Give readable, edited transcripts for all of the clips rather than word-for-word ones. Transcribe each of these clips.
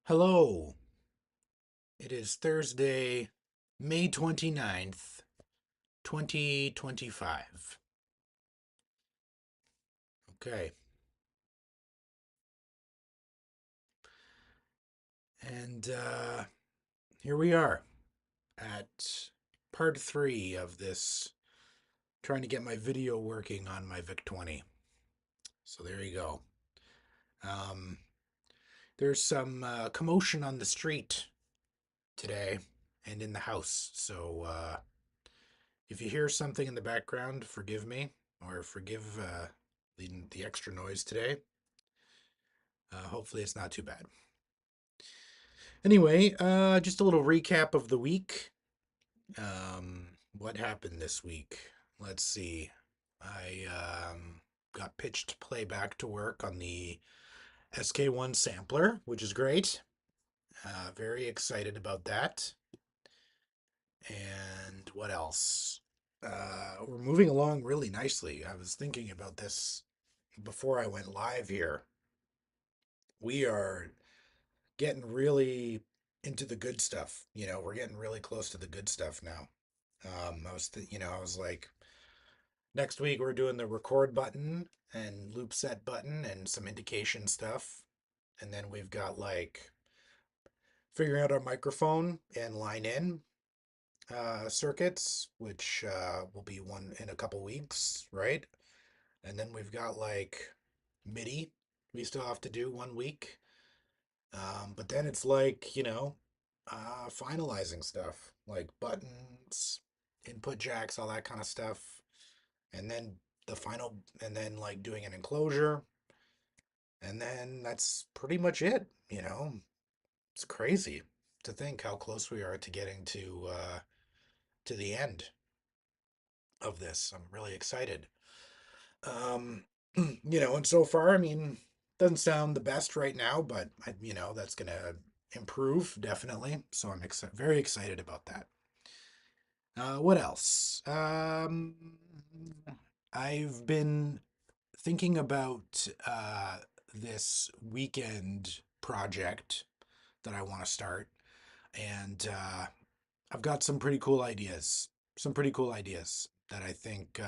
Hello. It is Thursday, May 29th, 2025. Okay. And here we are at part 3 of this trying to get my video working on my VIC-20. So there you go. Um, there's some commotion on the street today and in the house. So if you hear something in the background, forgive me or forgive the extra noise today. Hopefully, it's not too bad. Anyway, just a little recap of the week. What happened this week? Let's see. I got pitched to play back to work on the SK1 sampler, which is great. Very excited about that. And what else? We're moving along really nicely. I was thinking about this before I went live here. We are getting really into the good stuff. We're getting really close to the good stuff now. I was like, next week we're doing the record button and loop set button and some indication stuff. And then we've got like figuring out our microphone and line in circuits, which will be one in a couple weeks, right? And then we've got like MIDI we still have to do 1 week. But then it's like, finalizing stuff like buttons, input jacks, all that kind of stuff. And then and then like doing an enclosure. And then that's pretty much it. It's crazy to think how close we are to getting to the end of this. I'm really excited. Um, and so far, I mean, doesn't sound the best right now, but that's gonna improve definitely. So I'm very excited about that. What else? I've been thinking about this weekend project that I want to start, and I've got some pretty cool ideas. Some pretty cool ideas that I think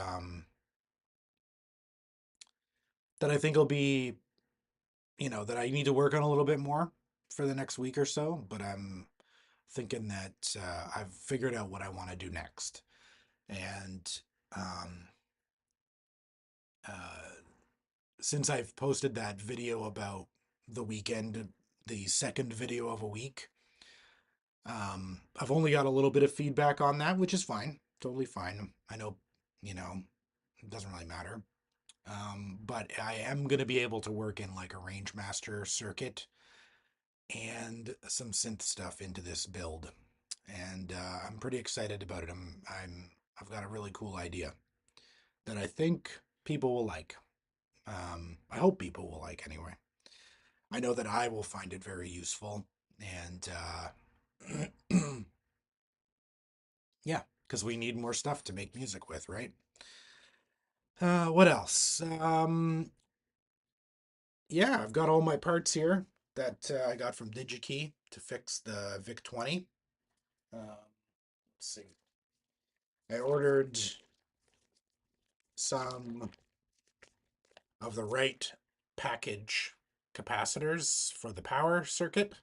will be, that I need to work on a little bit more for the next week or so. But I'm thinking that I've figured out what I want to do next. And um, uh, since I've posted that video about the weekend, the second video of a week, I've only got a little bit of feedback on that, which is fine, totally fine. I know, it doesn't really matter. But I am going to be able to work in like a range master circuit and some synth stuff into this build, and I'm pretty excited about it. I've got a really cool idea that I think people will like. I hope people will like anyway. I know that I will find it very useful, and yeah, because we need more stuff to make music with, right? What else? Yeah, I've got all my parts here that I got from DigiKey to fix the VIC-20. Let's see. I ordered some of the right package capacitors for the power circuit.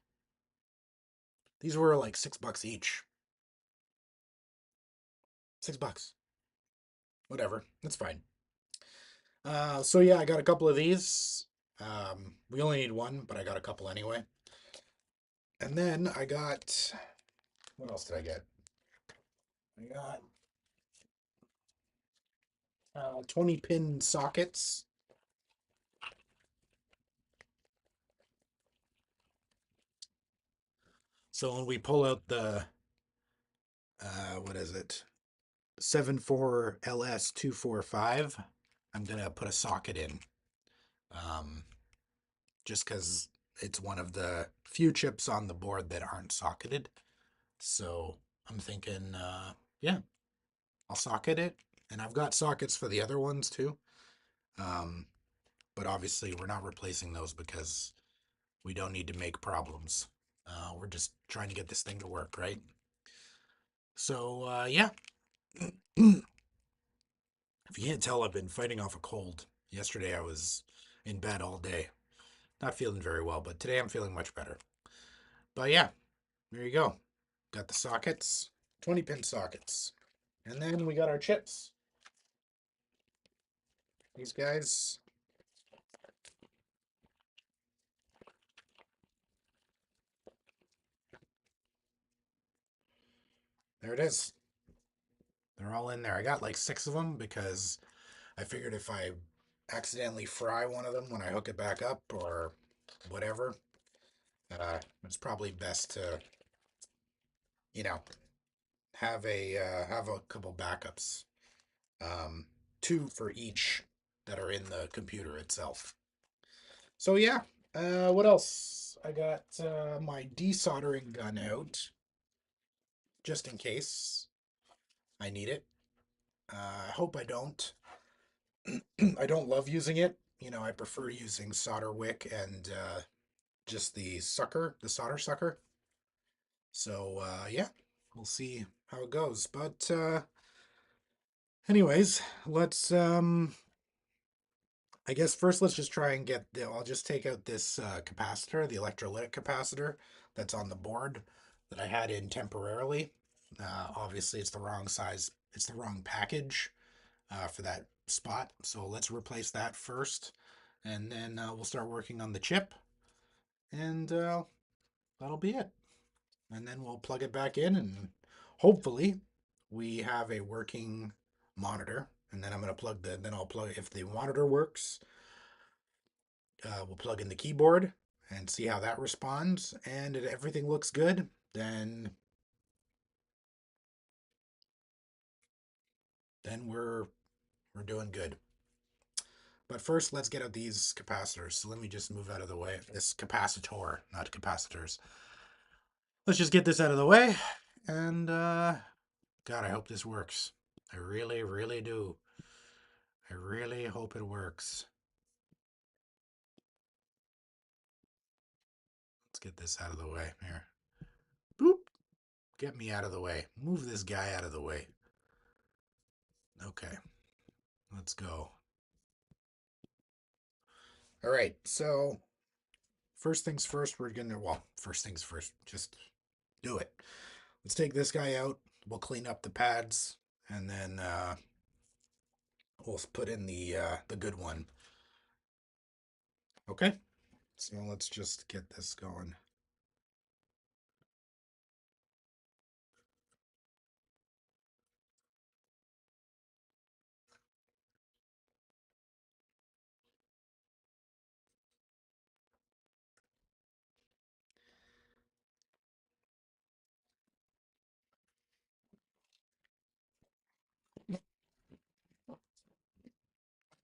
These were like $6 each. $6. Whatever. That's fine. So yeah, I got a couple of these. We only need one, but I got a couple anyway. And then I got, what else did I get? I got 20 pin sockets. So when we pull out the, what is it? 74LS245, I'm gonna put a socket in. Um, just because it's one of the few chips on the board that aren't socketed. So I'm thinking, yeah, I'll socket it. And I've got sockets for the other ones too. Um, but obviously we're not replacing those because we don't need to make problems. We're just trying to get this thing to work, right? So, yeah. If you can't tell, I've been fighting off a cold. Yesterday I was in bed all day. Not feeling very well, but today I'm feeling much better. But yeah, there you go. Got the sockets, 20 pin sockets. And then we got our chips. These guys, there it is. They're all in there. I got like 6 of them because I figured if I accidentally fry one of them when I hook it back up or whatever, it's probably best to, you know, have a couple backups. Um, 2 for each that are in the computer itself. So yeah, what else? I got my desoldering gun out just in case I need it. I hope I don't. I don't love using it. You know, I prefer using solder wick and just the sucker, the solder sucker. So yeah, we'll see how it goes. But anyways, let's I guess first let's just try and get the, I'll just take out this capacitor, the electrolytic capacitor that's on the board that I had in temporarily. Obviously it's the wrong size, it's the wrong package for that spot. So let's replace that first and then we'll start working on the chip and that'll be it. And then we'll plug it back in and hopefully we have a working monitor. And then I'm going to plug the, then I'll plug, if the monitor works, we'll plug in the keyboard and see how that responds. And if everything looks good, then we're doing good. But first, let's get out these capacitors. So let me just move out of the way. This capacitor, not capacitors. Let's just get this out of the way. And God, I hope this works. I really, really do. I really hope it works. Let's get this out of the way here. Boop. Get me out of the way. Move this guy out of the way. Okay. Let's go. All right. So first things first, we're gonna, well, first things first, just do it. Let's take this guy out. We'll clean up the pads and then we'll put in the good one. Okay. So let's just get this going.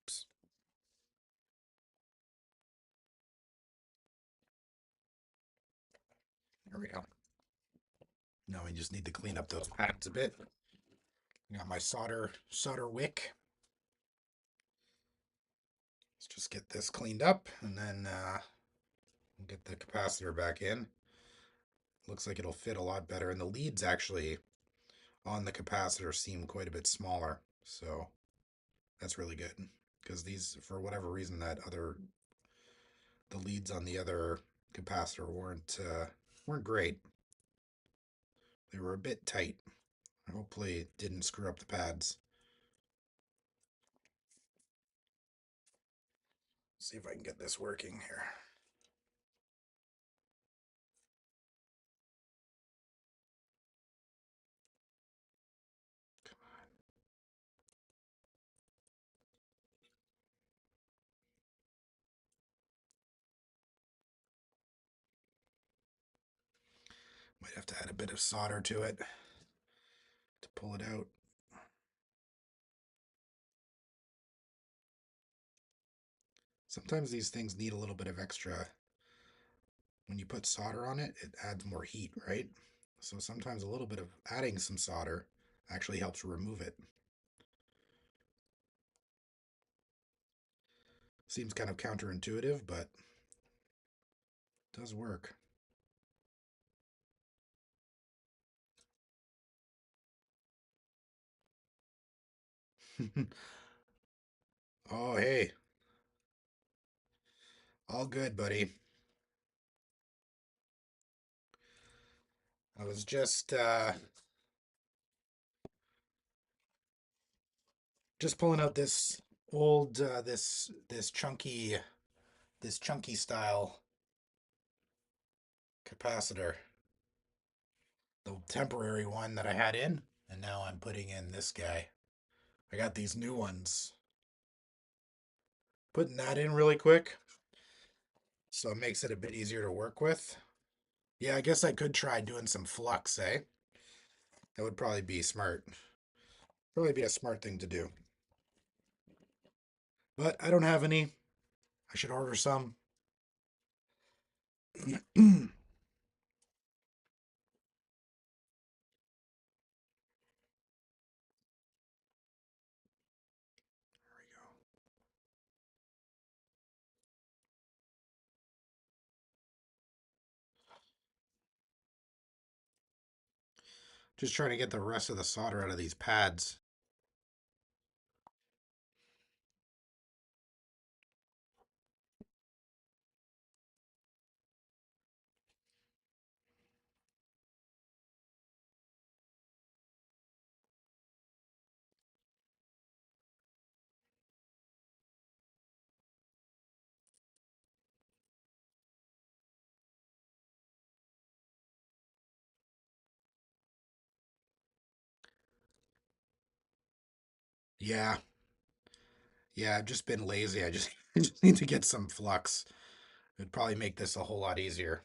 Oops. There we go. Now we just need to clean up those pads a bit. Got my solder wick. Let's just get this cleaned up and then get the capacitor back in. Looks like it'll fit a lot better. And the leads actually on the capacitor seem quite a bit smaller. So that's really good. Because these, for whatever reason, the leads on the other capacitor weren't great. They were a bit tight. Hopefully it didn't screw up the pads. See if I can get this working here. Might have to add a bit of solder to it to pull it out. Sometimes these things need a little bit of extra. When you put solder on it, it adds more heat, right? So sometimes a little bit of adding some solder actually helps remove it. Seems kind of counterintuitive, but it does work. Oh, hey. All good, buddy. I was just pulling out this old this chunky style capacitor, the temporary one that I had in, and now I'm putting in this guy. I got these new ones. Putting that in really quick, so it makes it a bit easier to work with. Yeah, I guess I could try doing some flux, eh? That would probably be smart. Probably be a smart thing to do. But I don't have any. I should order some. There we go. Just trying to get the rest of the solder out of these pads. Yeah, yeah, I've just been lazy. I just, I just need to get some flux. It'd probably make this a whole lot easier.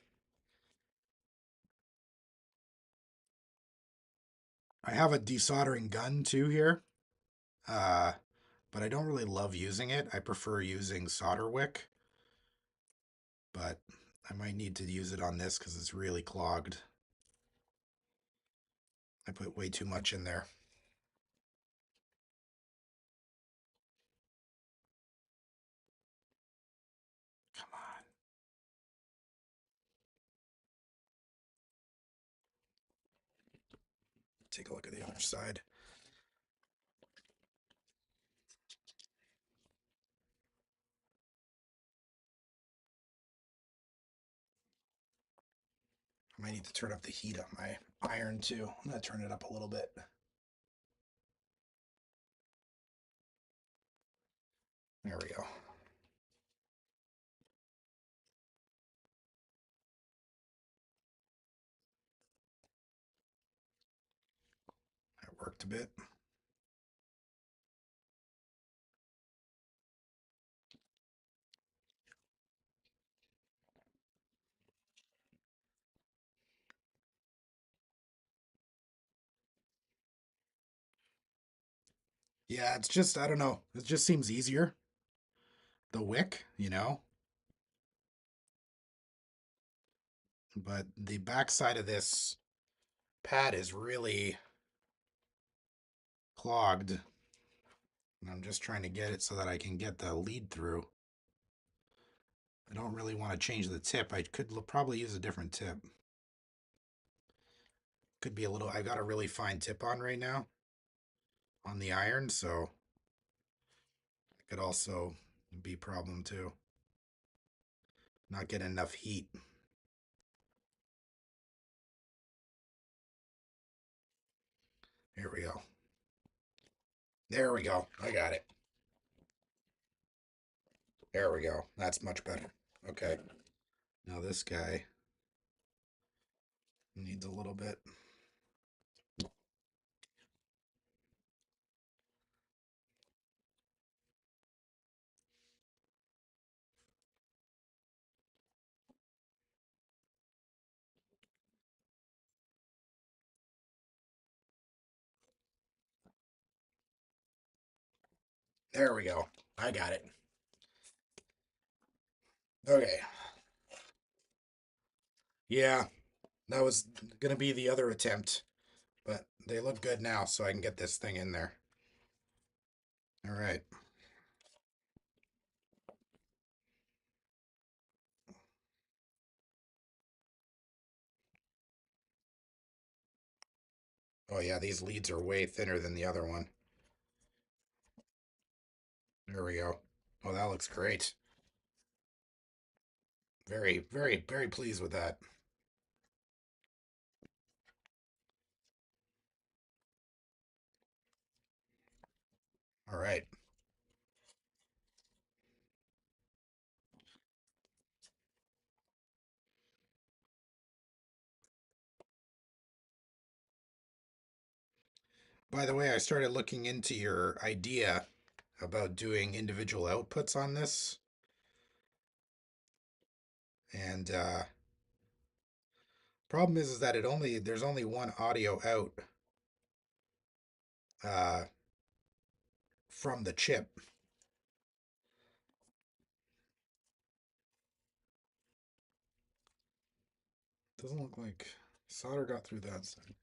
I have a desoldering gun too here, uh, but I don't really love using it. I prefer using solder wick, but I might need to use it on this because it's really clogged. I put way too much in there. Come on. Take a look at the other side. I might need to turn up the heat on my iron too. I'm gonna turn it up a little bit. There we go. That worked a bit. Yeah, it's just, I don't know. It just seems easier. The wick, you know? But the backside of this pad is really clogged. And I'm just trying to get it so that I can get the lead through. I don't really want to change the tip. I could probably use a different tip. Could be a little, I got a really fine tip on right now on the iron, so it could also be a problem too. Not getting enough heat. Here we go. There we go. I got it. There we go. That's much better. Okay. Now this guy needs a little bit. There we go. I got it. Okay. Yeah, that was gonna be the other attempt, but they look good now, so I can get this thing in there. All right. Oh yeah, these leads are way thinner than the other one. There we go. Oh, that looks great. Very, very, very pleased with that. All right. By the way, I started looking into your idea about doing individual outputs on this, and problem is that there's only one audio out uh, from the chip. Doesn't look like solder got through that side.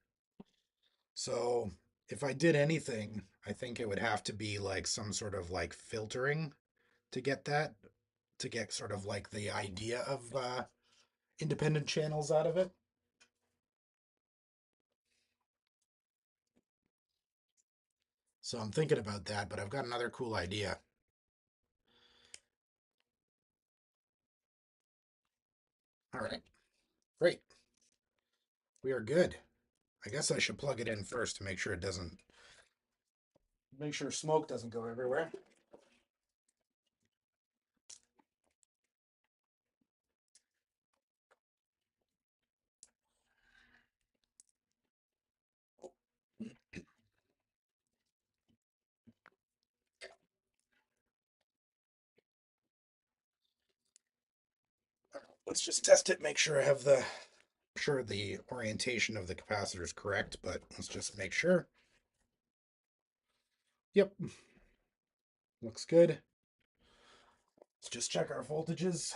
So if I did anything, I think it would have to be like some sort of like filtering to get that, to get sort of like the idea of independent channels out of it. So I'm thinking about that, but I've got another cool idea. All right, great. We are good. I guess I should plug it in first to make sure smoke doesn't go everywhere. Let's just test it, make sure I have sure the orientation of the capacitor is correct, but let's just make sure. Yep, looks good. Let's just check our voltages.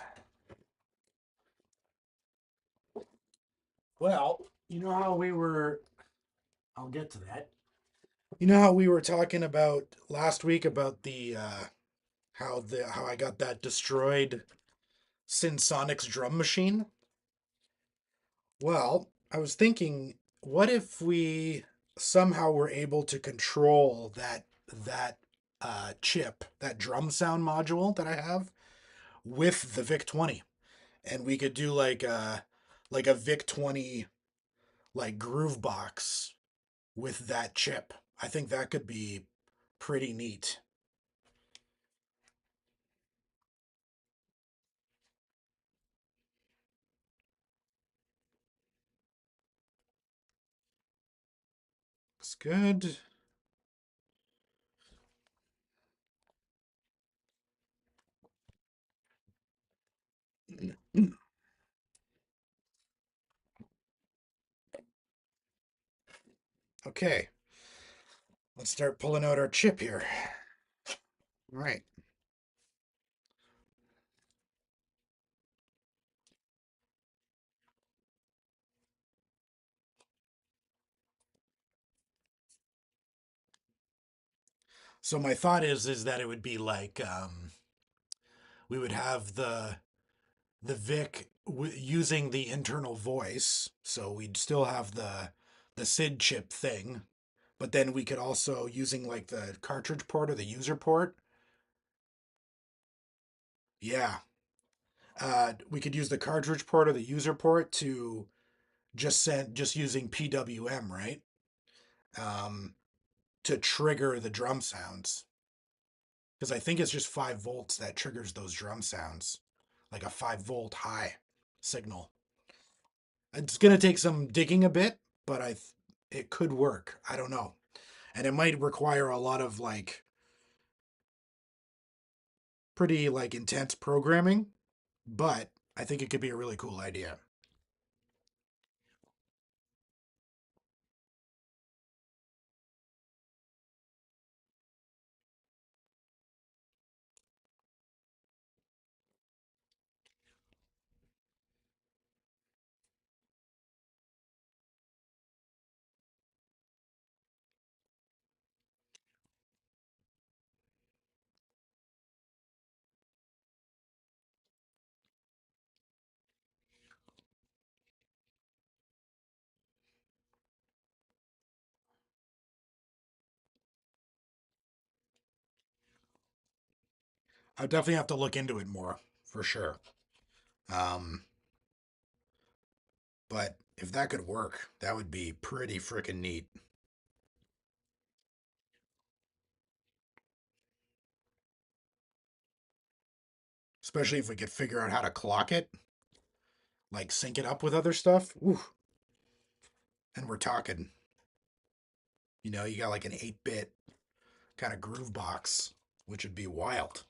Well, you know how we were, I'll get to that. You know how we were talking about last week about the how I got that destroyed Synsonics drum machine? Well, I was thinking, what if we somehow were able to control that chip, that drum sound module that I have with the VIC-20, and we could do like a VIC-20 like groove box with that chip. I think that could be pretty neat. Looks good. Okay, let's start pulling out our chip here. All right. So my thought is that it would be like we would have the Vic using the internal voice, so we'd still have the SID chip thing, but then we could also using like the cartridge port or the user port. Yeah, we could use the cartridge port or the user port to just using PWM, right? Um, to trigger the drum sounds because I think it's just 5 volts that triggers those drum sounds, like a 5 volt high signal. It's gonna take some digging a bit, but it could work. I don't know, and it might require a lot of like pretty like intense programming, but I think it could be a really cool idea. I definitely have to look into it more for sure. Um, but if that could work, that would be pretty freaking neat. Especially if we could figure out how to clock it, like sync it up with other stuff. Ooh, and we're talking, you got like an 8-bit kind of groove box, which would be wild.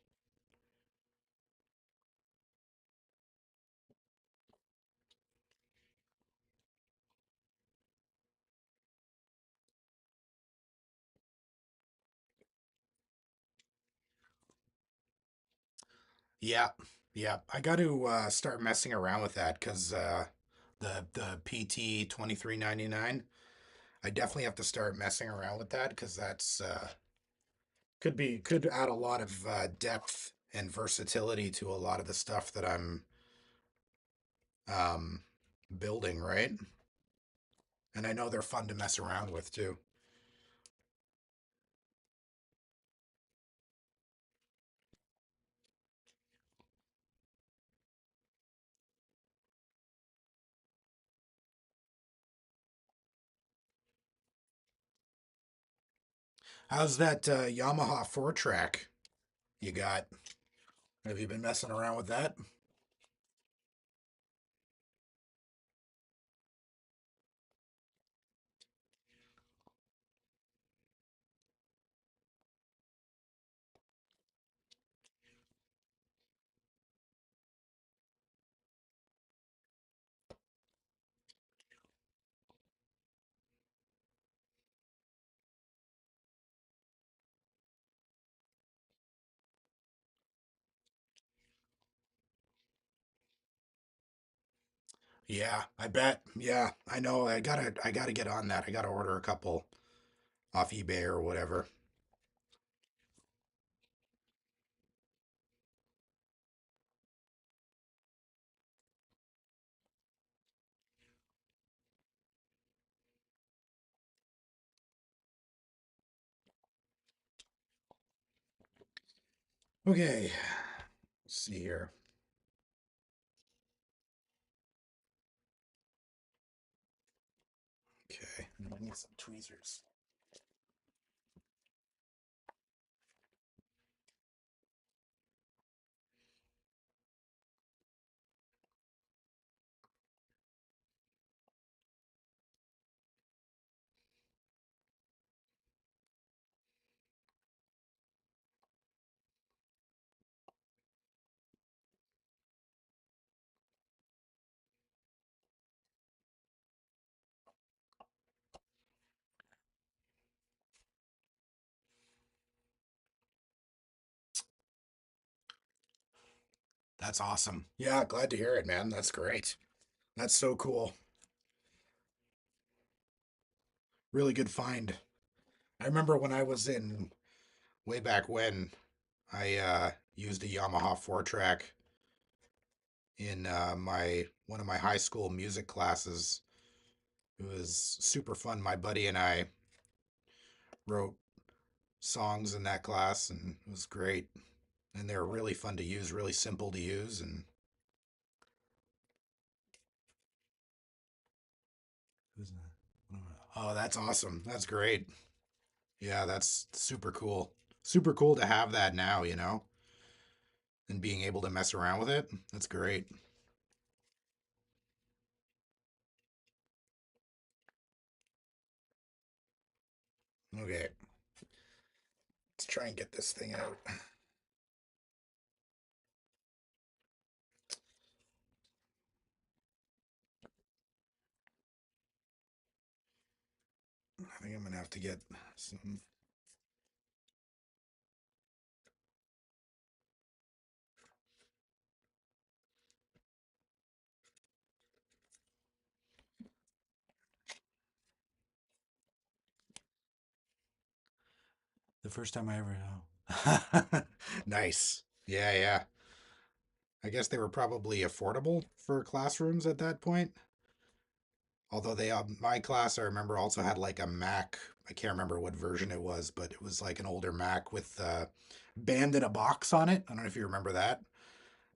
Yeah, yeah. I got to start messing around with that because the PT 2399. I definitely have to start messing around with that because that's could add a lot of depth and versatility to a lot of the stuff that I'm um, building, right? And I know they're fun to mess around with too. How's that Yamaha 4-track you got? Have you been messing around with that? Yeah, I bet. Yeah, I know. I gotta get on that. I gotta order a couple off eBay or whatever. Okay, let's see here. Okay, I need some tweezers. That's awesome. Yeah, glad to hear it, man. That's great. That's so cool. Really good find. I remember when I was in way back when I used a Yamaha 4-track in my one of my high school music classes. It was super fun. My buddy and I wrote songs in that class, and it was great. And they were really fun to use, really simple to use, and oh, that's awesome. That's great. Yeah, that's super cool. Super cool to have that now, and being able to mess around with it. That's great. Okay, let's try and get this thing out. I think I'm gonna have to get some. The first time I ever know. Nice. Yeah, yeah. I guess they were probably affordable for classrooms at that point. Although my class, I remember also had like a Mac. I can't remember what version it was, but it was like an older Mac with band in a box on it. I don't know if you remember that.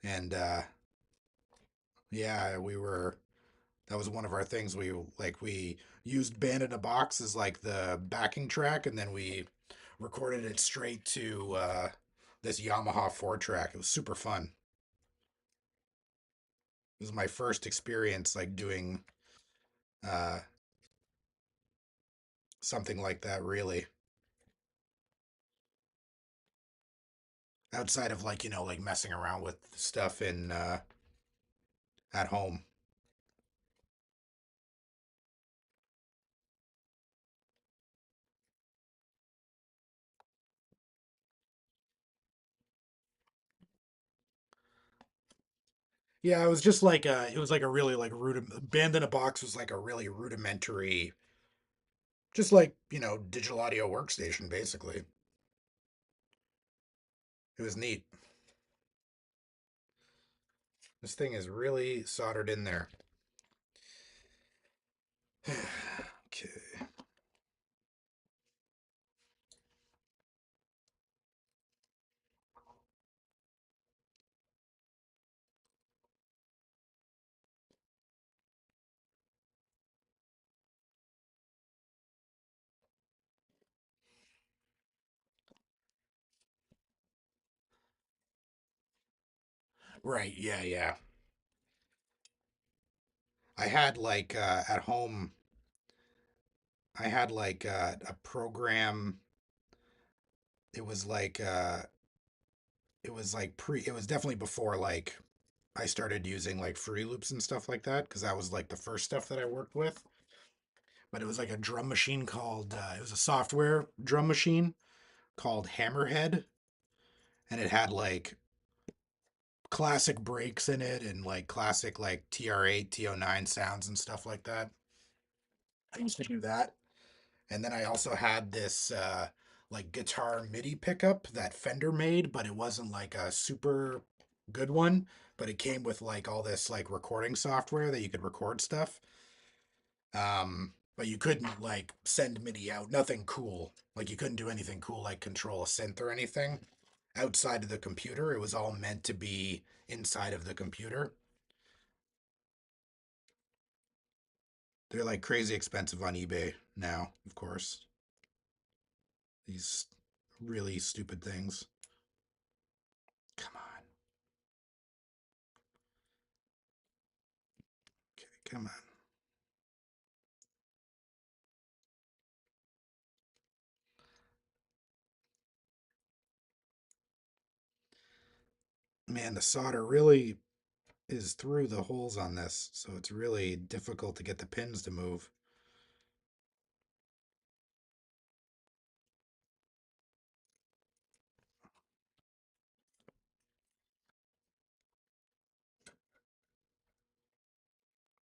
And yeah, that was one of our things. We used band in a box as like the backing track, and then we recorded it straight to this Yamaha 4 track. It was super fun. It was my first experience like doing uh, something like that, really, outside of like like messing around with stuff in at home. Yeah, it was just like it was like a really like band in a box was like a really rudimentary, just like digital audio workstation basically. It was neat. This thing is really soldered in there. Okay. Right, yeah, yeah. I had like at home I had like a program. It was like it was definitely before like I started using like free loops and stuff like that because that was like the first stuff that I worked with. But it was like a drum machine called it was a software drum machine called Hammerhead, and it had like classic breaks in it and like classic like TR8, TO9 sounds and stuff like that. I used to do that. And then I also had this like guitar MIDI pickup that Fender made, but it wasn't like a super good one, but it came with like all this like recording software that you could record stuff. But you couldn't like send MIDI out, nothing cool. Like you couldn't do anything cool like control a synth or anything outside of the computer. It was all meant to be inside of the computer. They're like crazy expensive on eBay now, of course. These really stupid things. Come on. Okay, come on. Man, the solder really is through the holes on this, so it's really difficult to get the pins to move.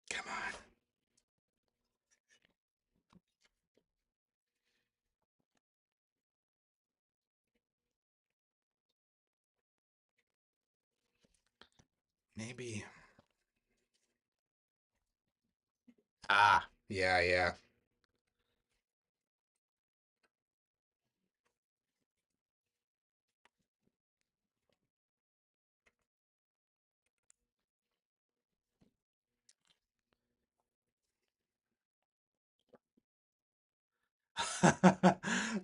Come on. Maybe. Ah, yeah, yeah.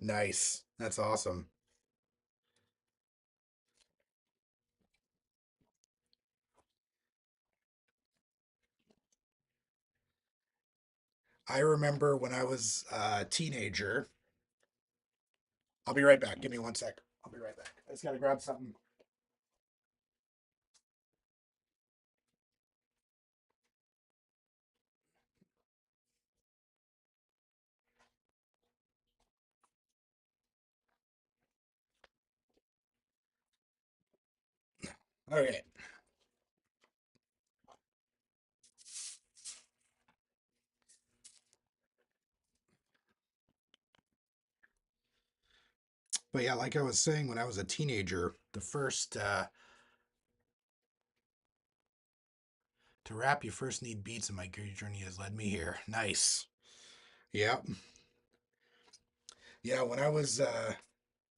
Nice. That's awesome. I remember when I was a teenager. I'll be right back. Give me 1 sec. I'll be right back. I just gotta grab something. Okay. But yeah, like I was saying, when I was a teenager, the first To rap, you first need beats, and my journey has led me here. Nice. Yep. Yeah, when I was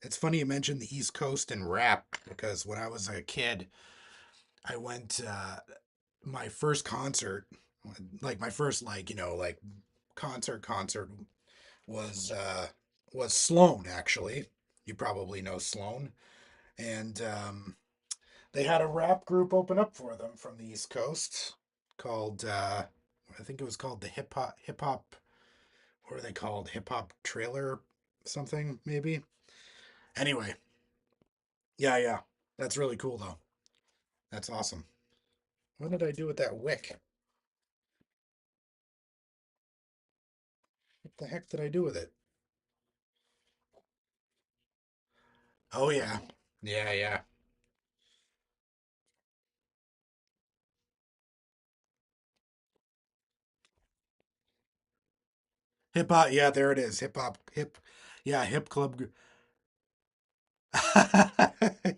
it's funny you mentioned the East Coast and rap because when I was a kid, I went my first concert, like my first like concert was Sloan actually. You probably know Sloan. And they had a rap group open up for them from the East Coast called I think it was called the hip hop what are they called? Hip hop trailer something maybe. Anyway, yeah, yeah. That's really cool though. That's awesome. What did I do with that wick? What the heck did I do with it? Oh yeah. Yeah, yeah. Hip hop, yeah, there it is. Hip hop hip yeah, hip club.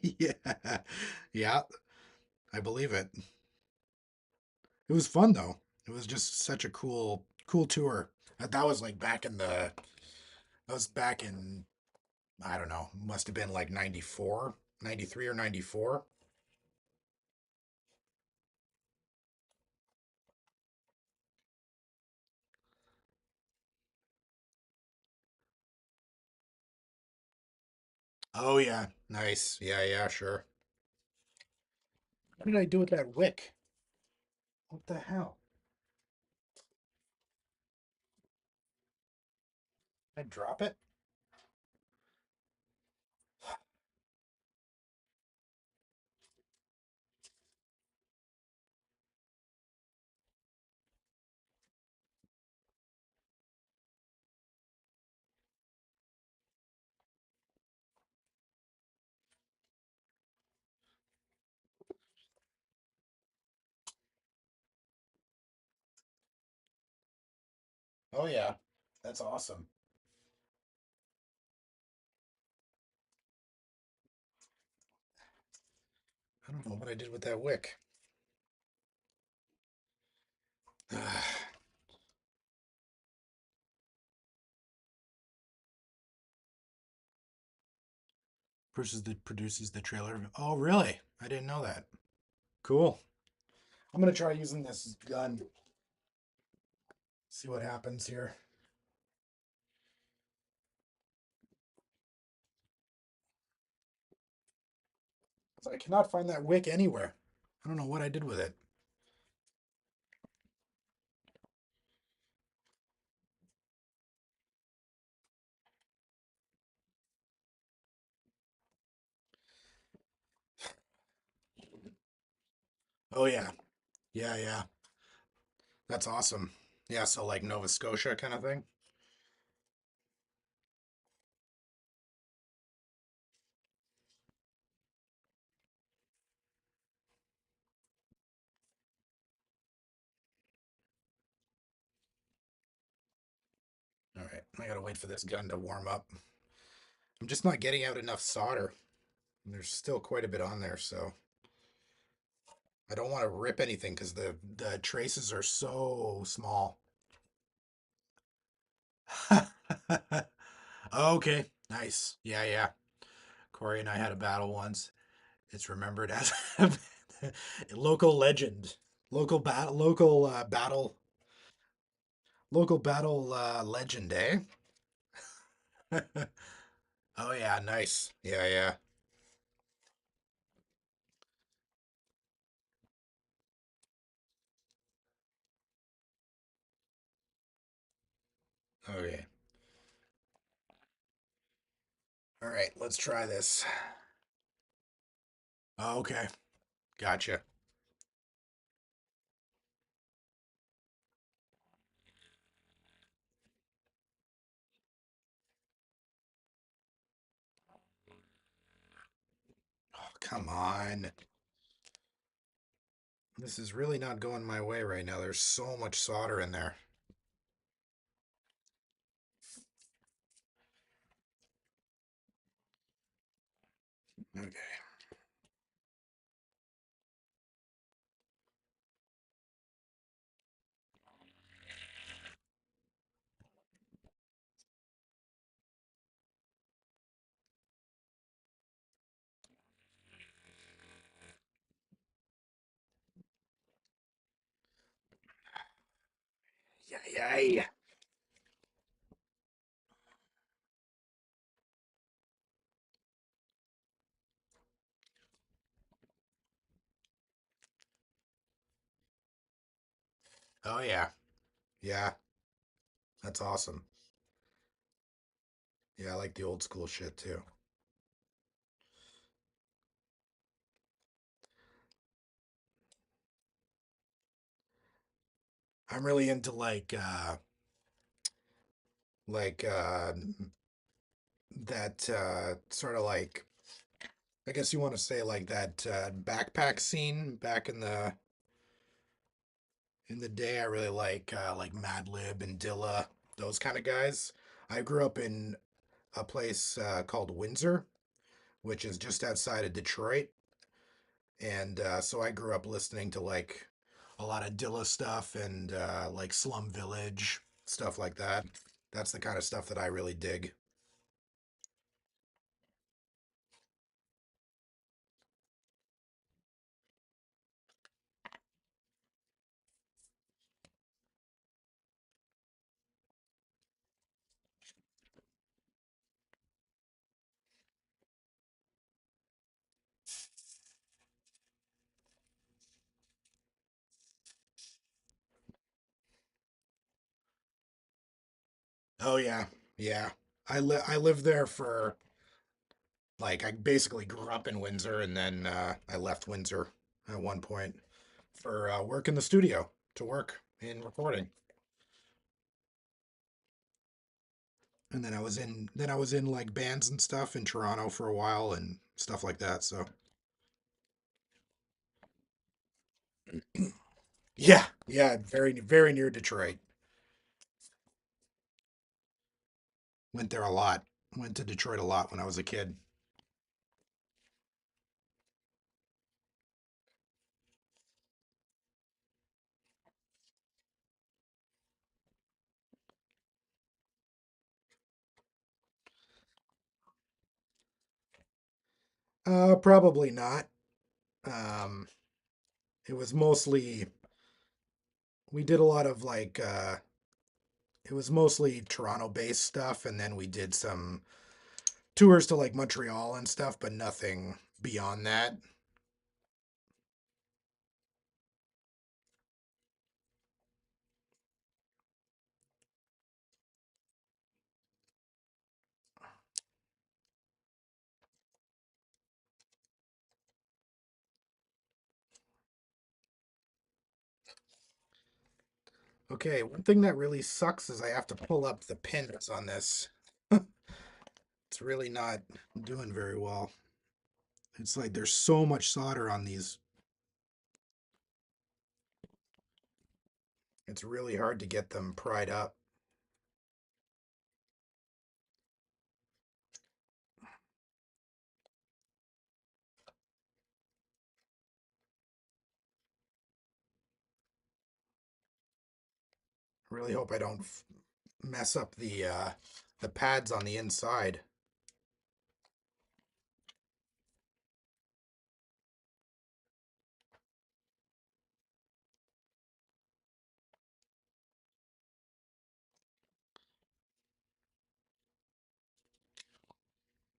Yeah. Yeah, I believe it. It was fun though. It was just such a cool tour. That was like back in the that was back in I don't know, must have been like 94, 93 or 94. Oh yeah, nice. Yeah, yeah, sure. What did I do with that wick? What the hell? Did I drop it? Oh yeah. That's awesome. I don't know what I did with that wick. Produces the trailer. Oh really? I didn't know that. Cool. I'm gonna try using this gun. See what happens here. I cannot find that wick anywhere. I don't know what I did with it. Oh yeah. Yeah, yeah. That's awesome. Yeah, so like Nova Scotia kind of thing. All right. I gotta wait for this gun to warm up. I'm just not getting out enough solder. There's still quite a bit on there, so I don't want to rip anything because the traces are so small. Okay, nice. Yeah, yeah. Corey and I had a battle once. It's remembered as a local legend, local battle legend, eh? Oh yeah, nice. Yeah, yeah. Okay. All right, let's try this. Oh, okay, gotcha. Oh, come on. This is really not going my way right now. There's so much solder in there. Okay. ay. Oh yeah. Yeah, that's awesome. Yeah, I like the old school shit too. I'm really into like that sort of like I guess you want to say like that backpack scene back in the day. I really like Madlib and Dilla, those kind of guys. I grew up in a place called Windsor, which is just outside of Detroit, and so I grew up listening to like a lot of Dilla stuff and like Slum Village stuff like that. That's the kind of stuff that I really dig. Oh yeah, yeah. I lived there for like I basically grew up in Windsor, and then I left Windsor at one point for work in the studio to work in recording, and then I was in like bands and stuff in Toronto for a while and stuff like that. So yeah, yeah, very near Detroit. Went there a lot. Went to Detroit a lot when I was a kid. Probably not. Um, it was mostly we did a lot of like it was mostly Toronto based stuff, and then we did some tours to like Montreal and stuff, but nothing beyond that. Okay, one thing that really sucks is I have to pull up the pins on this. It's really not doing very well. It's like there's so much solder on these. It's really hard to get them pried up. I really hope I don't mess up the pads on the inside.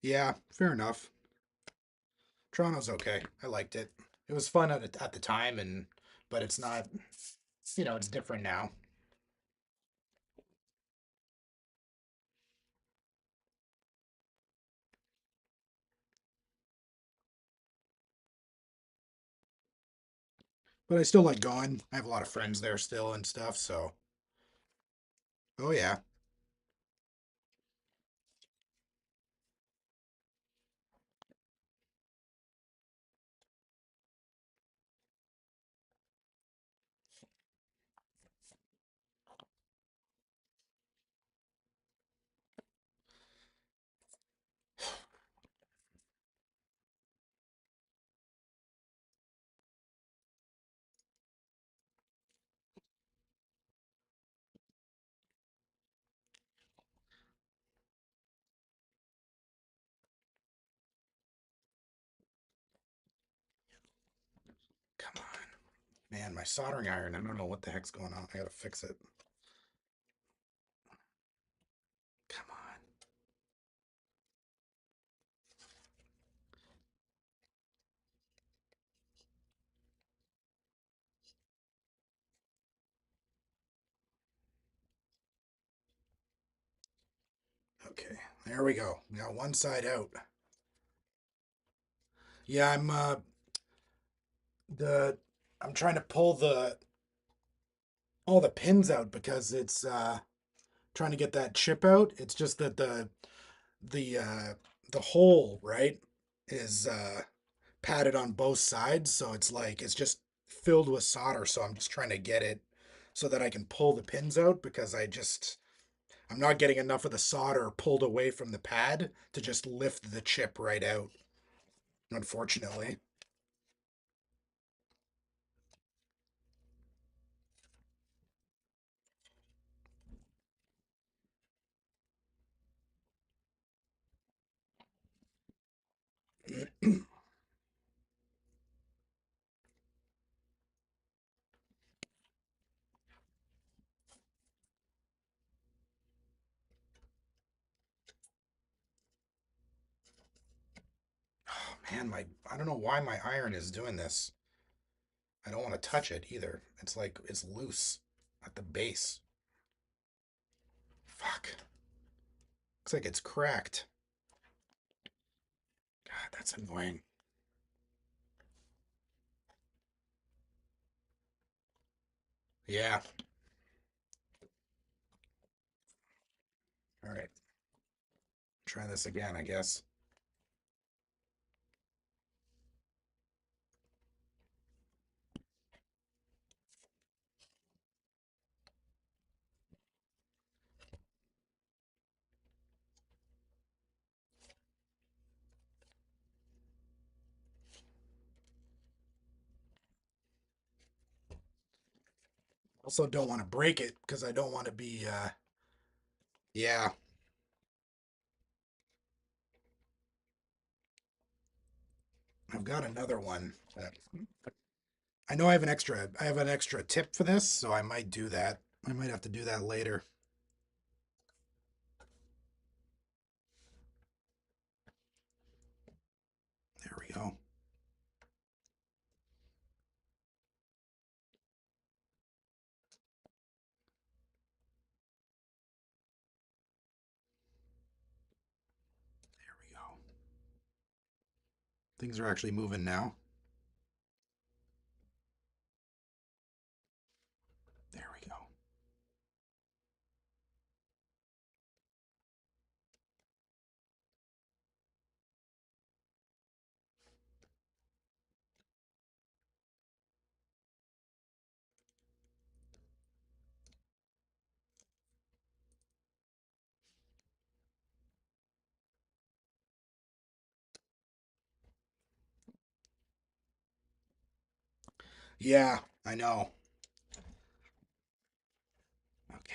Yeah, fair enough. Toronto's okay. I liked it. It was fun at the time, and but it's not. It's different now. But I still like going. I have a lot of friends there still and stuff. So, oh yeah, come on, man. My soldering iron. I don't know what the heck's going on. I gotta fix it. Okay, there we go. We got one side out. Yeah, the I'm trying to pull the all the pins out because it's trying to get that chip out. It's just that the the hole, right, is padded on both sides, so it's like it's just filled with solder, so I'm just trying to get it so that I can pull the pins out because I'm not getting enough of the solder pulled away from the pad to just lift the chip right out, unfortunately. Oh man, my I don't know why my iron is doing this. I don't want to touch it either. It's like it's loose at the base. Fuck. Looks like it's cracked. God, that's annoying. Yeah. All right. Try this again, I guess. Also, don't want to break it because I don't want to be. Yeah, I've got another one. I know I have an extra. I have an extra tip for this, so I might do that. I might have to do that later. There we go. There we go. Things are actually moving now. There we go. Yeah, I know. Okay.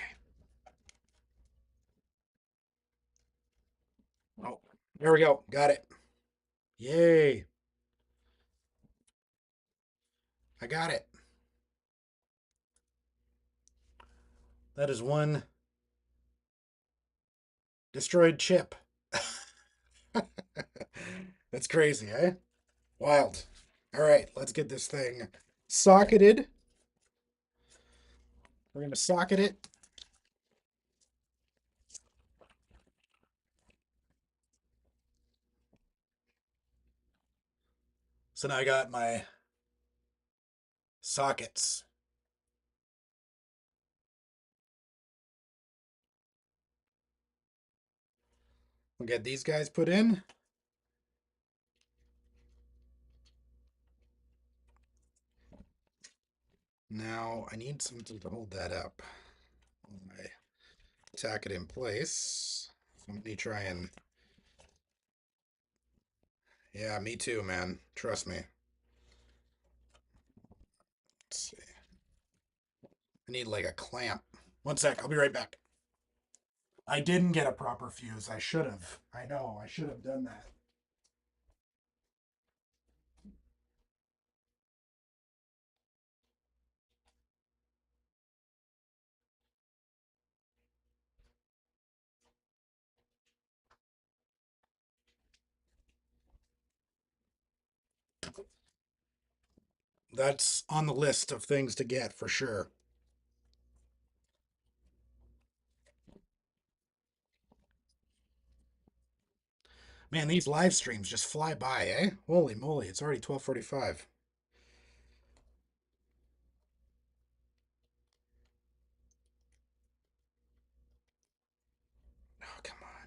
Oh, there we go. Got it. Yay. I got it. That is one destroyed chip. That's crazy, eh? Wild. All right, let's get this thing socketed. We're going to socket it. So now I got my sockets. We'll get these guys put in. Now I need something to hold that up. I tack it in place. So let me try and. Yeah, me too, man. Trust me. Let's see. I need like a clamp. One sec, I'll be right back. I didn't get a proper fuse. I should have. I know, I should have done that. That's on the list of things to get for sure. Man, these live streams just fly by, eh? Holy moly, it's already 12:45. Oh, come on.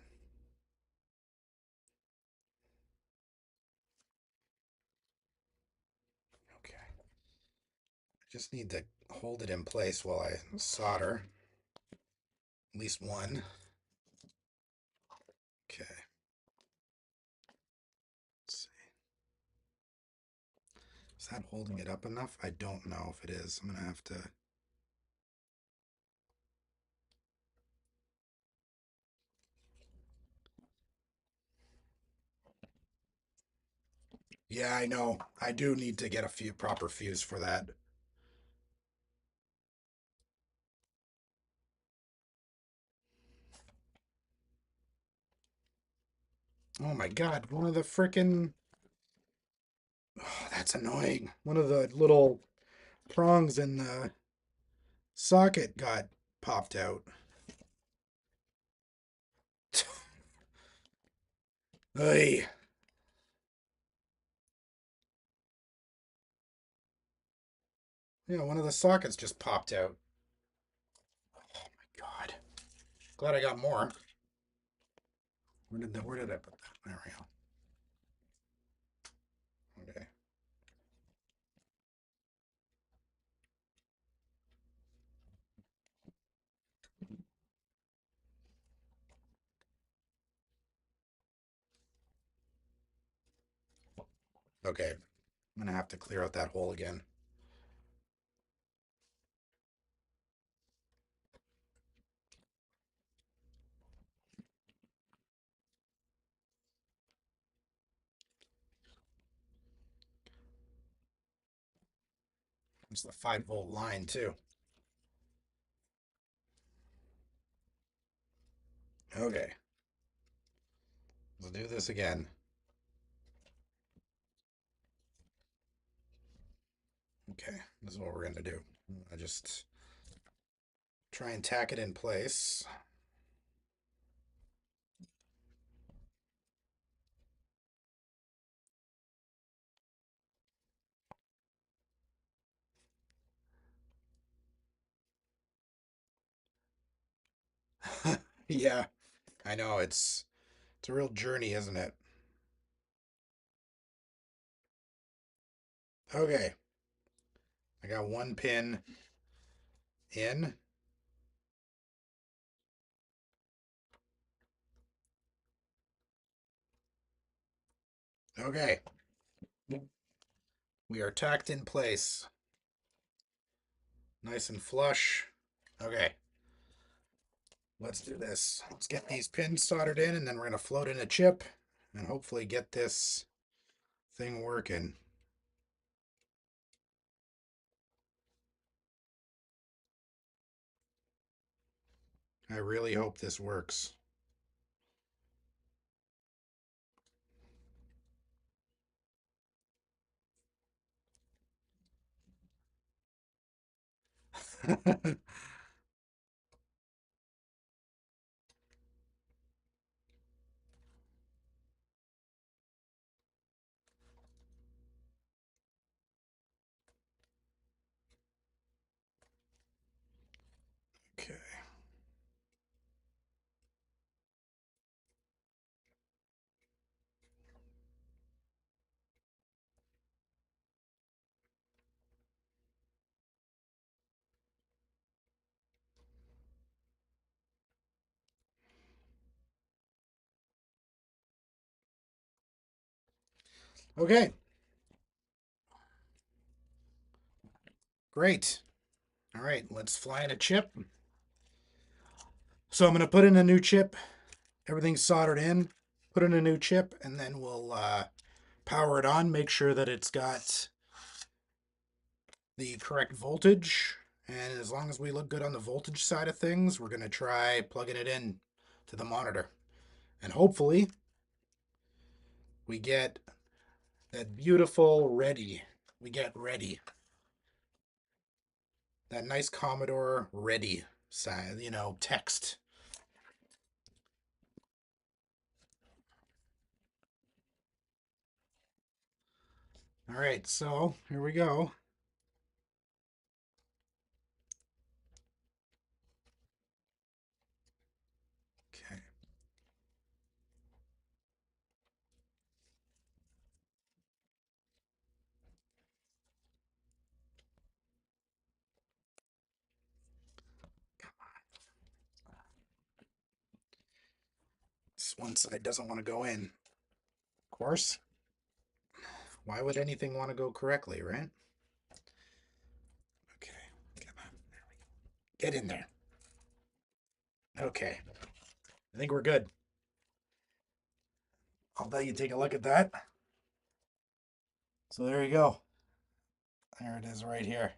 Okay. I just need to hold it in place while I solder. At least one. Okay. Let's see. Is that holding it up enough? I don't know if it is. I'm gonna have to. Yeah, I know. I do need to get a few proper fuse for that. Oh my God, one of the frickin' oh, that's annoying. One of the little prongs in the socket got popped out. Hey, yeah, one of the sockets just popped out. Oh my God. Glad I got more. Where did I put that? There we go. Okay. Okay. I'm gonna have to clear out that hole again. It's the 5-volt line too. Okay. Let's do this again. Okay, this is what we're gonna do. I just try and tack it in place. Yeah, I know it's a real journey, isn't it? Okay, I got one pin in. Okay, we are tacked in place. Nice and flush. Okay, let's do this. Let's get these pins soldered in and then we're gonna float in a chip and hopefully get this thing working. I really hope this works. Okay. Okay, great. All right, let's fly in a chip. So I'm going to put in a new chip. Everything's soldered in. Put in a new chip, and then we'll power it on. Make sure that it's got the correct voltage. And as long as we look good on the voltage side of things, we're going to try plugging it in to the monitor. And hopefully, we get that beautiful ready. We get ready. That nice Commodore ready side, text. All right, so here we go. Okay. This one side doesn't want to go in. Of course. Why would anything want to go correctly, right? Okay. Come on. There we go. Get in there. Okay. I think we're good. I'll let you take a look at that. So there you go. There it is right here.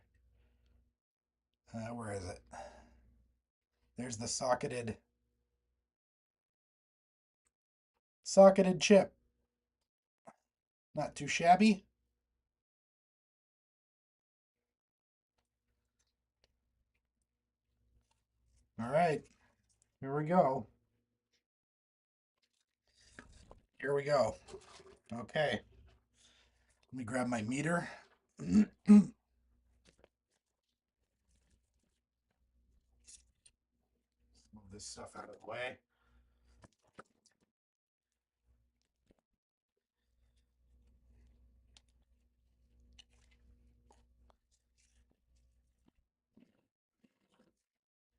Where is it? There's the socketed chip. Not too shabby. All right. Here we go. Here we go. Okay. Let me grab my meter. Move this stuff out of the way.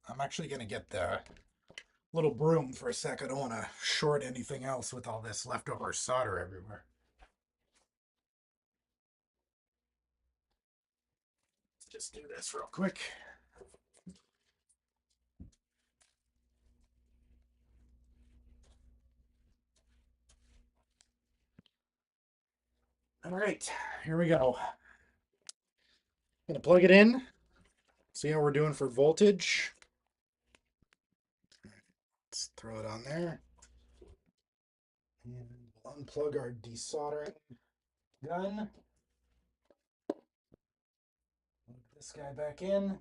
I'm actually going to get the little broom for a sec. I don't want to short anything else with all this leftover solder everywhere. Let's just do this real quick. All right, here we go. Gonna plug it in. See how we're doing for voltage. Let's throw it on there. And we'll unplug our desoldering gun. Plug this guy back in.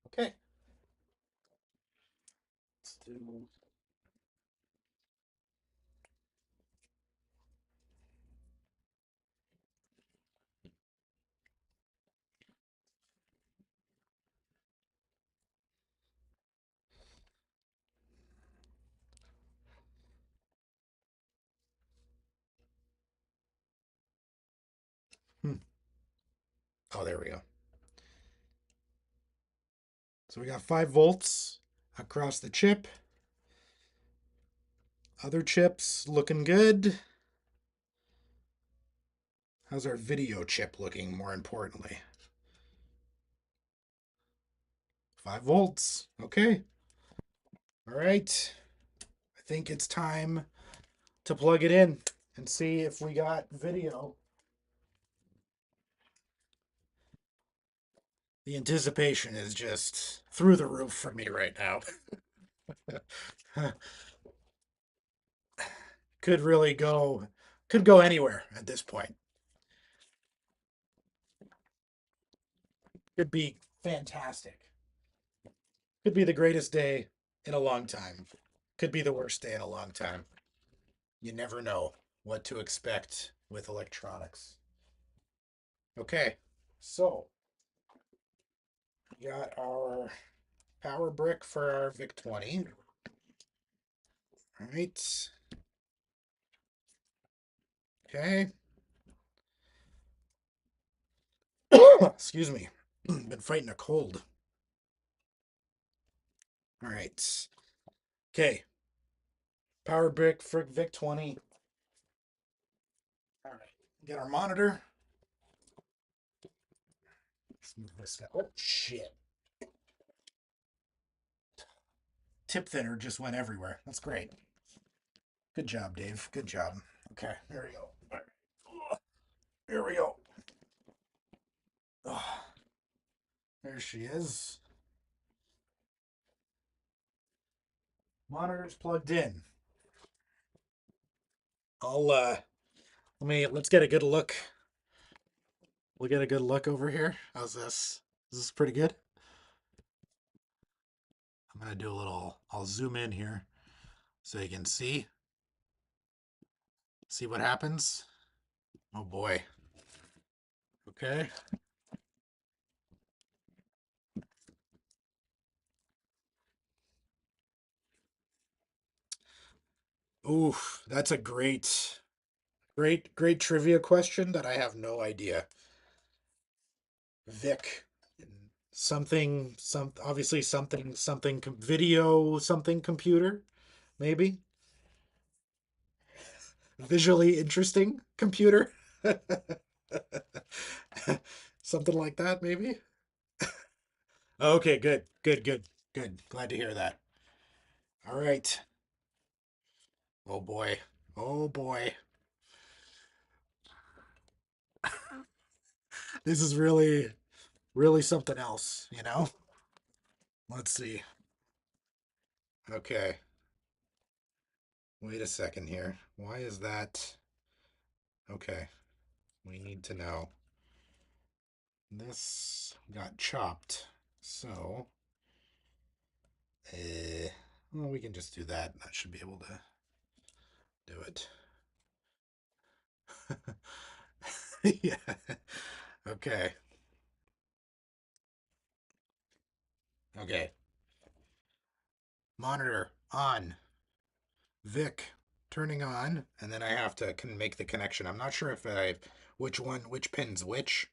Okay. Let's do. Oh, there we go. So we got 5 volts across the chip. Other chips looking good. How's our video chip looking, more importantly? 5 volts. Okay. All right. I think it's time to plug it in and see if we got video. The anticipation is just through the roof for me right now. Could really go, could go anywhere at this point. Could be fantastic. Could be the greatest day in a long time. Could be the worst day in a long time. You never know what to expect with electronics. Okay, so we got our power brick for our VIC-20. All right. Okay. Excuse me. Been fighting a cold. All right. Okay. Power brick for VIC-20. All right. Get our monitor. Let's move this guy. Oh, shit. Tip thinner just went everywhere. That's great. Good job, Dave. Good job. Okay, there we go. All right. Here we go. Oh, there she is. Monitor's plugged in. Let's get a good look. We'll get a good look over here. How's this? Is this pretty good? I'm gonna do a little, I'll zoom in here so you can see. See what happens. Oh boy. Okay. Oof, that's a great trivia question that I have no idea. Vic. Obviously video, something computer, maybe? Visually interesting computer? Something like that, maybe? Okay, good. Glad to hear that. All right. Oh boy. Oh boy. This is really something else, you know? Let's see. Okay. Wait a second here. Why is that? Okay. We need to know. This got chopped. So, well, we can just do that. That should be able to do it. Yeah. Okay. Okay. Monitor on. Vic turning on, and then I have to can make the connection. I'm not sure if which pin's which.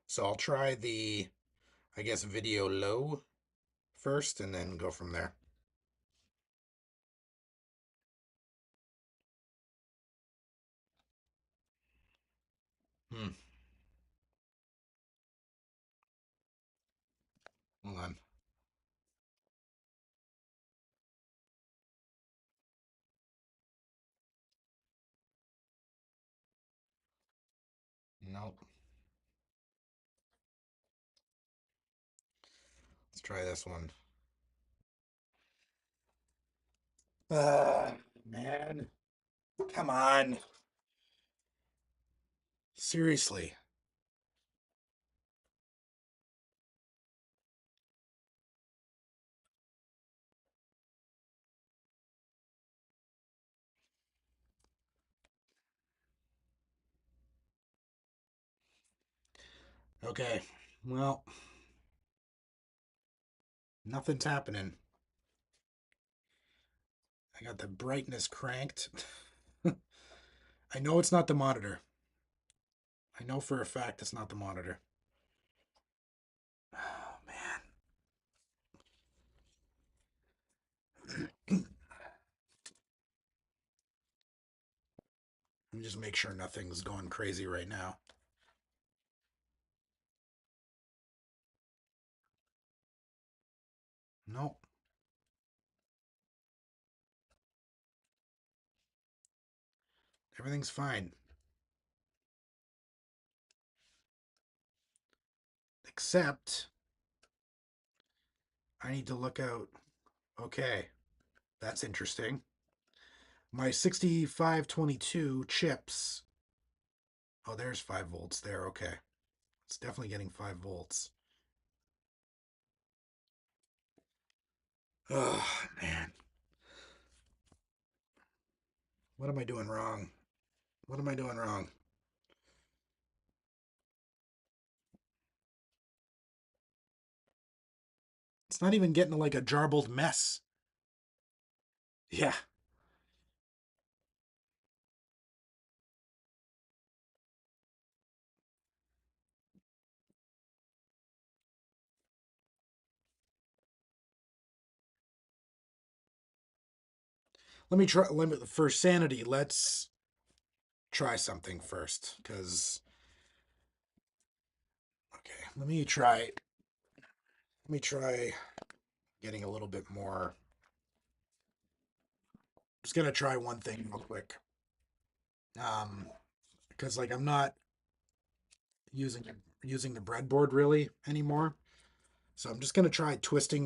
So I'll try the, I guess, video low first and then go from there. Hmm. Hold on. Nope. Let's try this one. Man. Come on. Seriously. Okay. Well, nothing's happening. I got the brightness cranked. I know it's not the monitor. I know for a fact it's not the monitor. Oh, man. Let me just make sure nothing's going crazy right now. Nope. Everything's fine. Except I need to look out. Okay. That's interesting. My 6522 chips. Oh, there's 5 volts there. Okay. It's definitely getting 5 volts. Oh, man. What am I doing wrong? What am I doing wrong? It's not even getting like a jarbled mess. Yeah. For sanity, let's try something first. Okay, let me try getting a little bit more. Just gonna try one thing real quick. Um, because like I'm not using using the breadboard really anymore. So I'm just gonna try twisting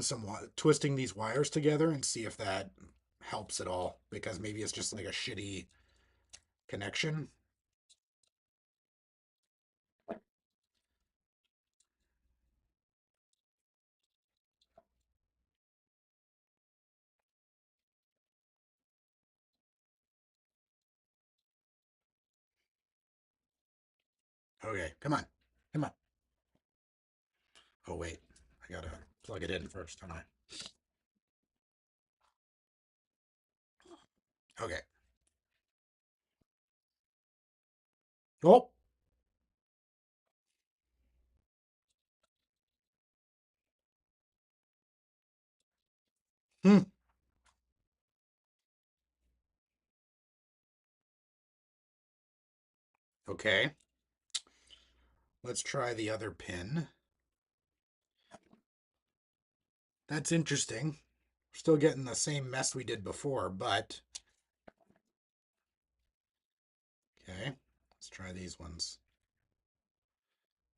these wires together and see if that helps at all. Because maybe it's just like a shitty connection. Okay, come on. Come on. Oh, wait. I gotta plug it in first, don't I? Okay. Oh! Hmm. Okay. Let's try the other pin. That's interesting. We're still getting the same mess we did before, but okay. Let's try these ones.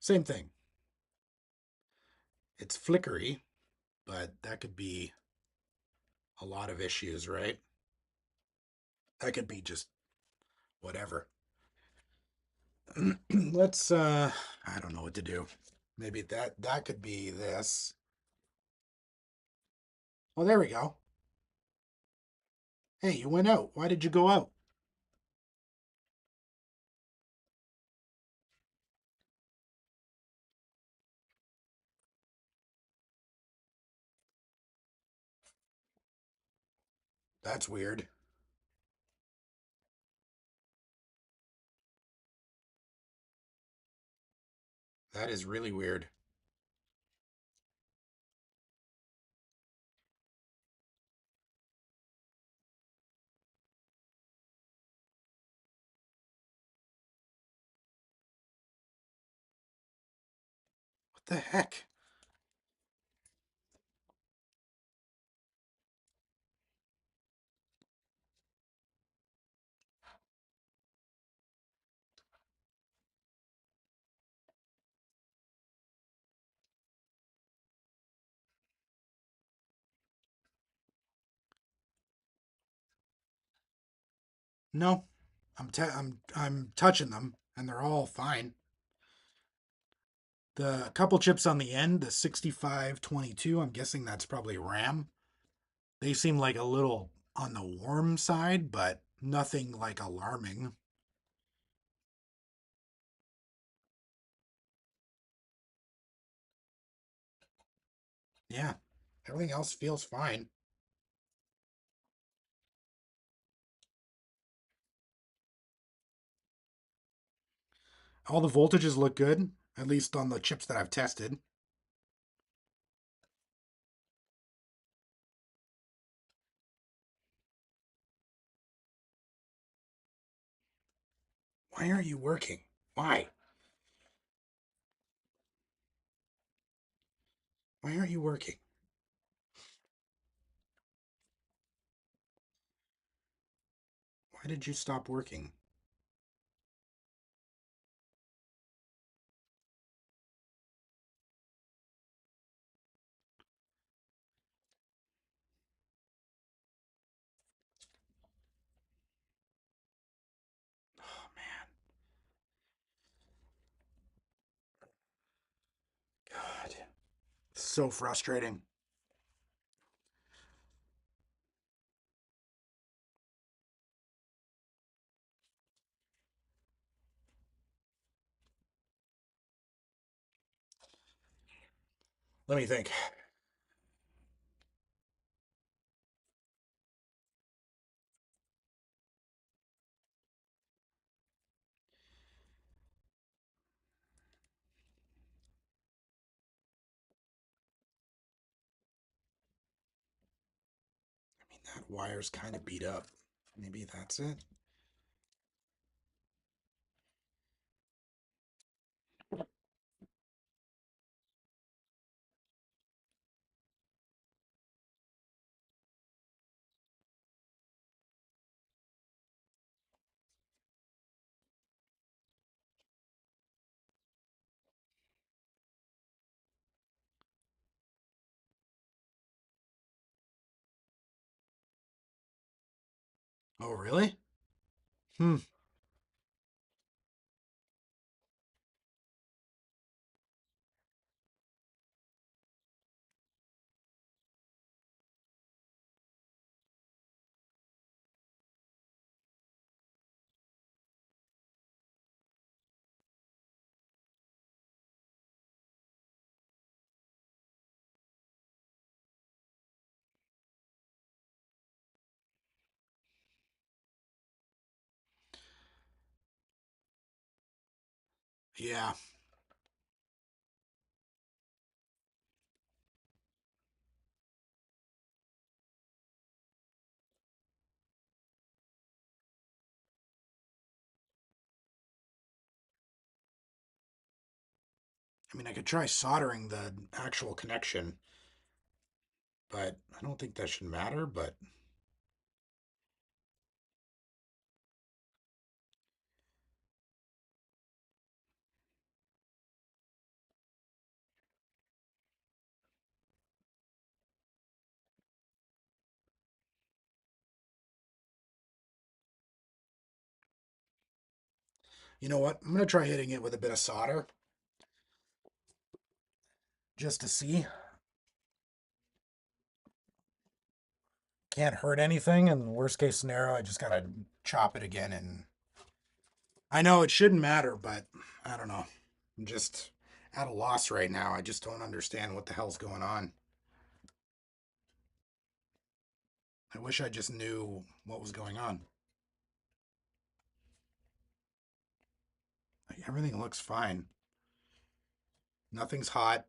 Same thing. It's flickery, but that could be a lot of issues, right? That could be just whatever. Let's I don't know what to do. Maybe that could be this. Oh, there we go. Hey, you went out. Why did you go out? That's weird. That is really weird. What the heck? No. I'm touching them and they're all fine. The couple chips on the end, the 6522, I'm guessing that's probably RAM. They seem like a little on the warm side, but nothing like alarming. Yeah. Everything else feels fine. All the voltages look good, at least on the chips that I've tested. Why aren't you working? Why? Why aren't you working? Why did you stop working? Oh man. God. So frustrating. Let me think. I mean, that wire's kind of beat up. Maybe that's it. Oh, really? Hmm. Yeah. I mean, I could try soldering the actual connection, but I don't think that should matter. But, you know what? I'm going to try hitting it with a bit of solder just to see. Can't hurt anything. And worst case scenario, I just got to chop it again. And I know it shouldn't matter, but I don't know. I'm just at a loss right now. I just don't understand what the hell's going on. I wish I just knew what was going on. Like, everything looks fine. Nothing's hot.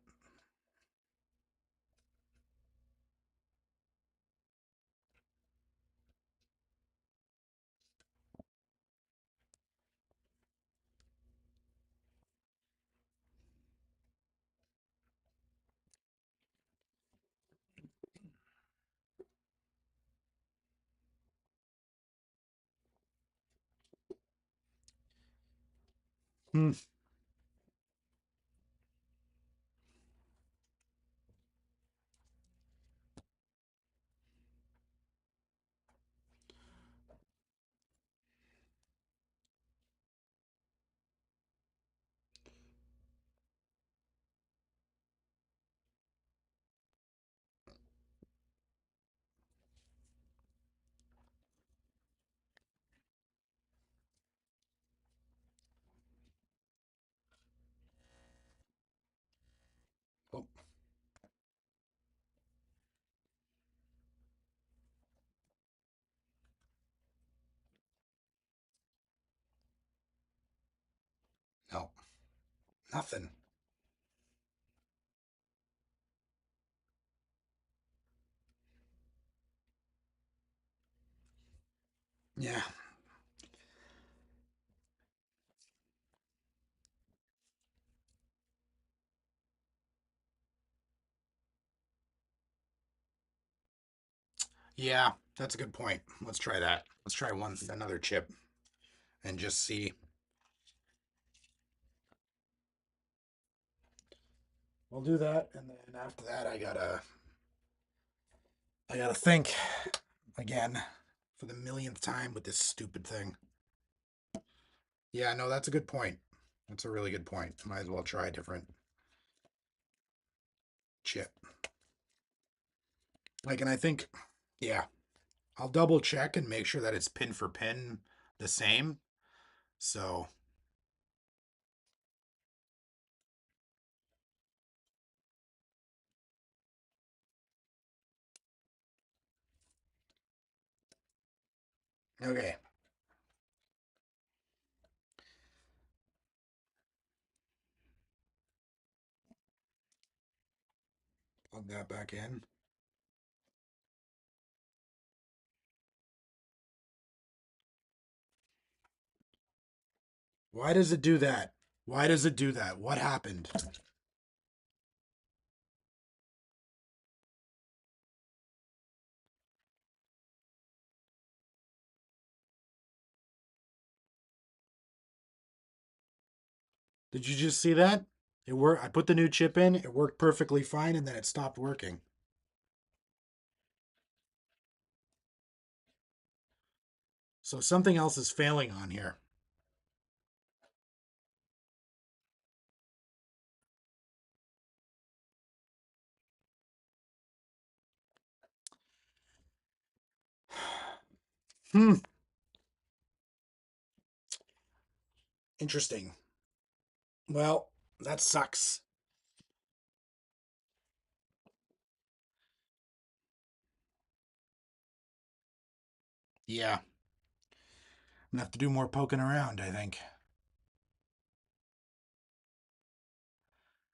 Hmm. Oh, no. Nothing. Yeah. Yeah. That's a good point. Let's try that. Let's try another chip and just see. We'll do that, and then after that, I gotta think again for the millionth time with this stupid thing. Yeah, no, that's a good point. That's a really good point. Might as well try a different chip. Like, and I think, yeah, I'll double check and make sure that it's pin for pin the same. So, okay, plug that back in. Why does it do that? Why does it do that? What happened? Did you just see that? It worked. I put the new chip in. It worked perfectly fine, and then it stopped working. So something else is failing on here. Hmm. Interesting. Well, that sucks. Yeah, I'm gonna have to do more poking around, I think.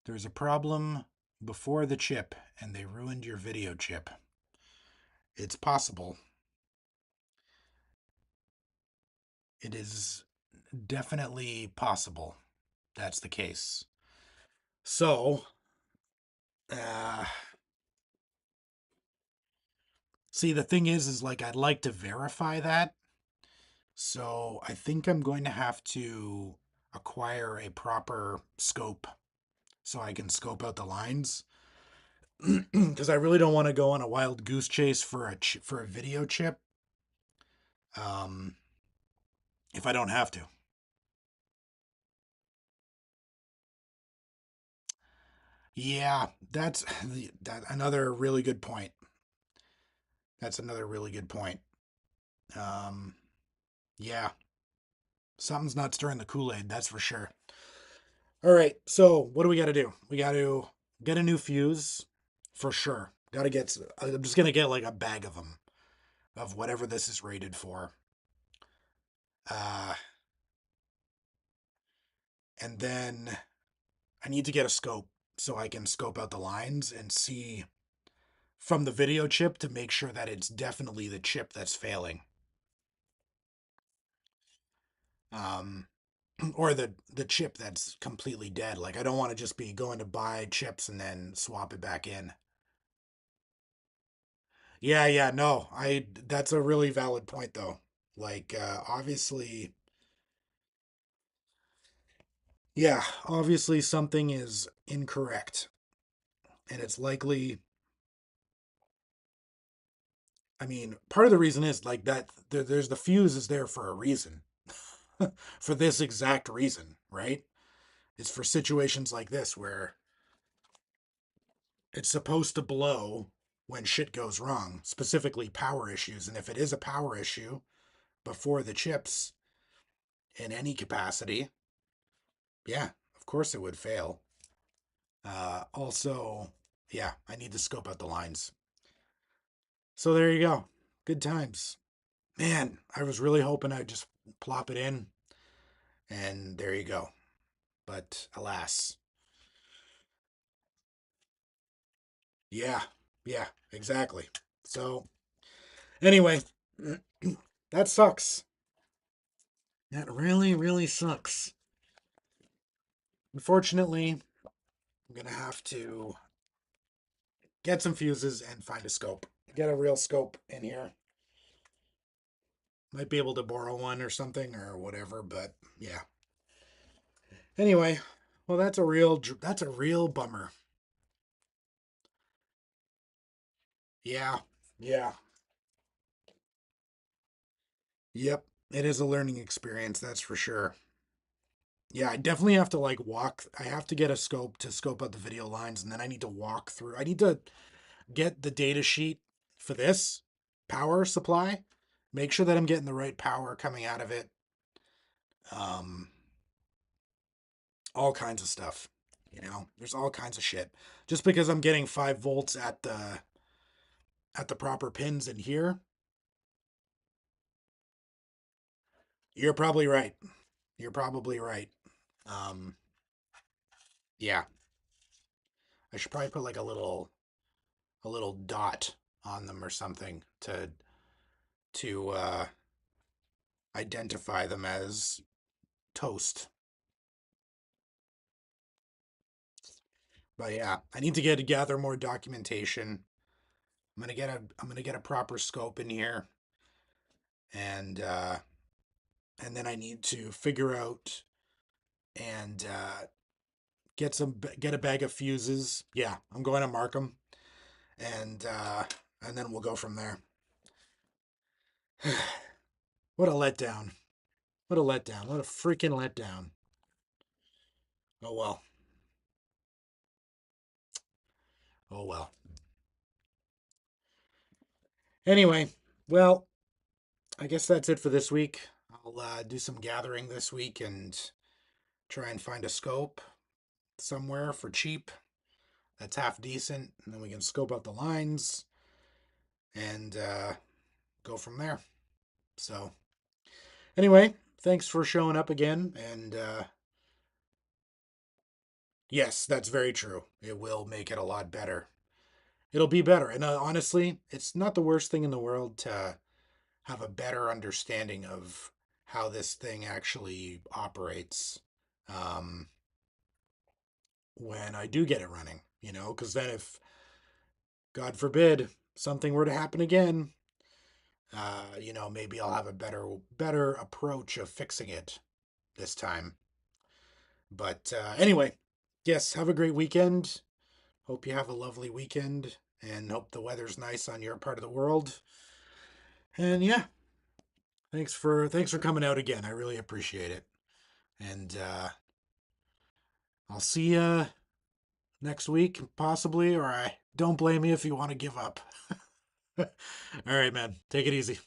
There's a problem before the chip and they ruined your video chip. It's possible. It is definitely possible that's the case. So, uh, see, the thing is like I'd like to verify that. So I think I'm going to have to acquire a proper scope so I can scope out the lines. Because I really don't want to go on a wild goose chase for for a video chip. Um, if I don't have to. Yeah, that another really good point. That's another really good point. Um, yeah, something's not stirring the Kool-Aid, that's for sure. All right, so what do we got to do? We got to get a new fuse for sure. Got to get. I'm just gonna get like a bag of them of whatever this is rated for. Uh, and then I need to get a scope so I can scope out the lines and see from the video chip to make sure that it's definitely the chip that's failing. Um, or the chip that's completely dead. Like I don't want to just be going to buy chips and then swap it back in. Yeah, yeah, no. I That's a really valid point though. Like obviously, yeah, obviously something is incorrect and it's likely, I mean, part of the reason is like that there's the fuse is there for a reason. For this exact reason, right? It's for situations like this where it's supposed to blow when shit goes wrong, specifically power issues. And if it is a power issue before the chips in any capacity, yeah, of course it would fail. Also, yeah, I need to scope out the lines. So there you go. Good times. Man, I was really hoping I'd just plop it in and there you go. But alas, yeah, yeah, exactly. So anyway, that sucks. That really, really sucks. Unfortunately, I'm gonna have to get some fuses and find a scope. Get a real scope in here. Might be able to borrow one or something or whatever, but yeah. Anyway, well that's a real bummer. Yeah. Yeah. Yep. It is a learning experience, that's for sure. Yeah, I definitely have to like I have to get a scope to scope out the video lines and then I need to walk through. I need to get the data sheet for this power supply, make sure that I'm getting the right power coming out of it. Um, all kinds of stuff. There's all kinds of shit. Just because I'm getting 5 volts at the proper pins in here, you're probably right. You're probably right. Um, yeah, I should probably put like a little dot on them or something to identify them as toast. But yeah, I need to gather more documentation. I'm gonna get a proper scope in here, and then I need to figure out and get a bag of fuses. Yeah, I'm going to mark them, and then we'll go from there. What a letdown! What a letdown! What a freaking letdown! Oh well. Oh well. Anyway, well, I guess that's it for this week. I'll do some gathering this week and try and find a scope somewhere for cheap that's half decent, and then we can scope out the lines and go from there. So, anyway, thanks for showing up again, and Yes, that's very true. It will make it a lot better. It'll be better. And honestly, it's not the worst thing in the world to have a better understanding of how this thing actually operates um, when I do get it running, because then if, God forbid, something were to happen again, maybe I'll have a better approach of fixing it this time. But anyway, yes, have a great weekend. Hope you have a lovely weekend and hope the weather's nice on your part of the world. And yeah, thanks for coming out again. I really appreciate it. And I'll see you next week possibly, or I don't blame you if you want to give up. All right, man. Take it easy.